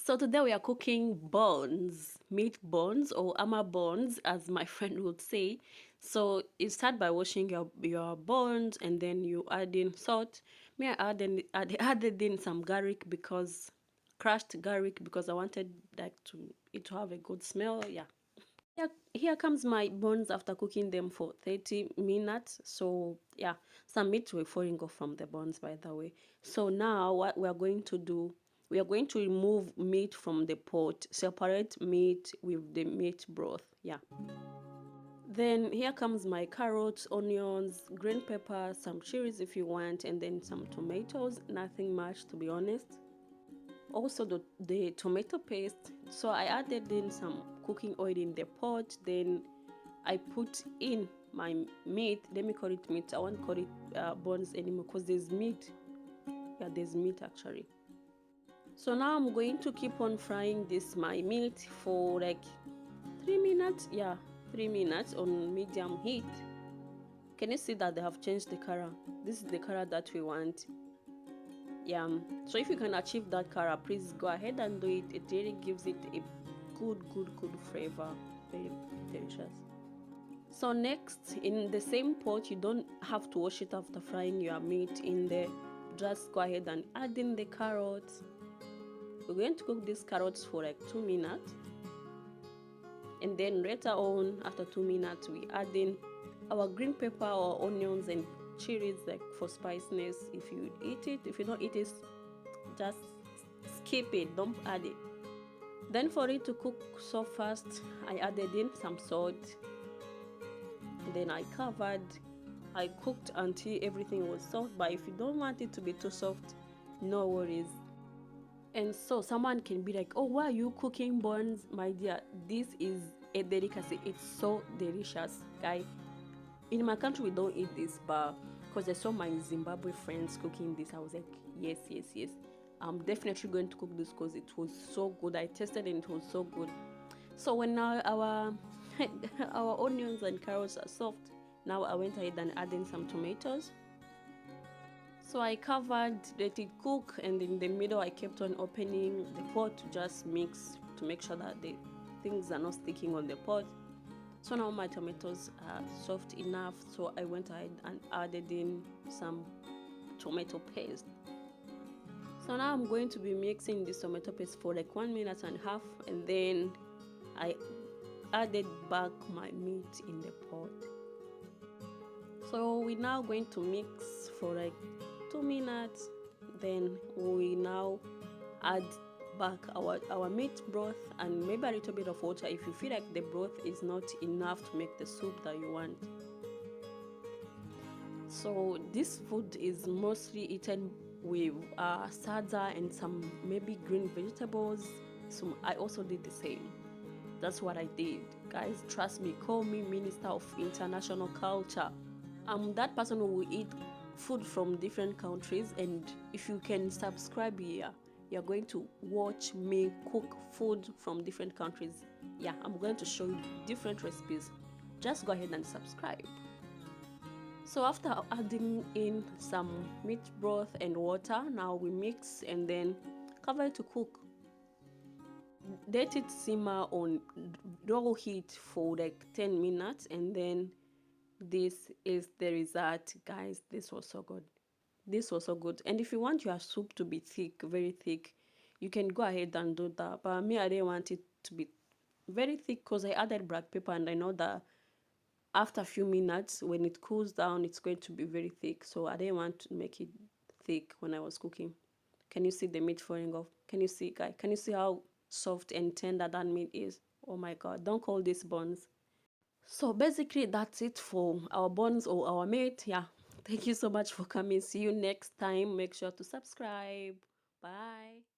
So today we are cooking buns, meat buns or ama buns as my friend would say. So you start by washing your buns and then you add in salt. Me I added in some garlic because crushed garlic because I wanted like it to have a good smell. Yeah. Here comes my buns after cooking them for 30 minutes. So yeah, some meat were falling off from the buns by the way. So now what we are going to do, we are going to remove meat from the pot, separate meat with the meat broth. Yeah. Then here comes my carrots, onions, green pepper, some chilies if you want, and then some tomatoes. Nothing much to be honest. Also the tomato paste. So I added in some cooking oil in the pot, then I put in my meat. Let me call it meat, I won't call it bones anymore because there's meat. Yeah, there's meat actually. So now I'm going to keep on frying this my meat for like 3 minutes. Yeah, 3 minutes on medium heat. Can you see that they have changed the color? This is the color that we want. Yeah, so if you can achieve that color, please go ahead and do it. It really gives it a good flavor. Very delicious. So next, in the same pot, you don't have to wash it after frying your meat in there. Just go ahead and add in the carrots. We're going to cook these carrots for like 2 minutes, and then later on after 2 minutes we add in our green pepper or onions and chilies like for spiciness. If you eat it, if you don't eat it, just skip it, don't add it. Then for it to cook so fast, I added in some salt. Then I covered. I cooked until everything was soft, but if you don't want it to be too soft, no worries. And so someone can be like, oh, why are you cooking buns? My dear, this is a delicacy. It's so delicious, guy. In my country we don't eat this, but because I saw my Zimbabwe friends cooking this, I was like, yes, I'm definitely going to cook this because it was so good. I tasted it and it was so good. So when now our our onions and carrots are soft, now I went ahead and added some tomatoes. So I covered, let it cook, and in the middle I kept on opening the pot to just mix to make sure that the things are not sticking on the pot. So now my tomatoes are soft enough, so I went ahead and added in some tomato paste. So now I'm going to be mixing this tomato paste for like 1.5 minutes, and then I added back my meat in the pot. So we're now going to mix for like 2 minutes, then we now add back our meat broth and maybe a little bit of water if you feel like the broth is not enough to make the soup that you want. So this food is mostly eaten with salsa and some maybe green vegetables. So I also did the same. That's what I did, guys. Trust me, call me Minister of International Culture. I'm that person who will eat food from different countries, and if you can subscribe here, you're going to watch me cook food from different countries. Yeah, I'm going to show you different recipes. Just go ahead and subscribe. So after adding in some meat broth and water, now we mix and then cover it to cook. Let it simmer on low heat for like 10 minutes, and then this is the result, guys. This was so good. This was so good. And if you want your soup to be thick, very thick, you can go ahead and do that. But me, I didn't want it to be very thick because I added black pepper, and I know that after a few minutes when it cools down it's going to be very thick, so I didn't want to make it thick when I was cooking. Can you see the meat falling off? Can you see, guys? Can you see how soft and tender that meat is? Oh my god, don't call this buns. So basically that's it for our buns or our meat. Yeah, thank you so much for coming. See you next time. Make sure to subscribe. Bye.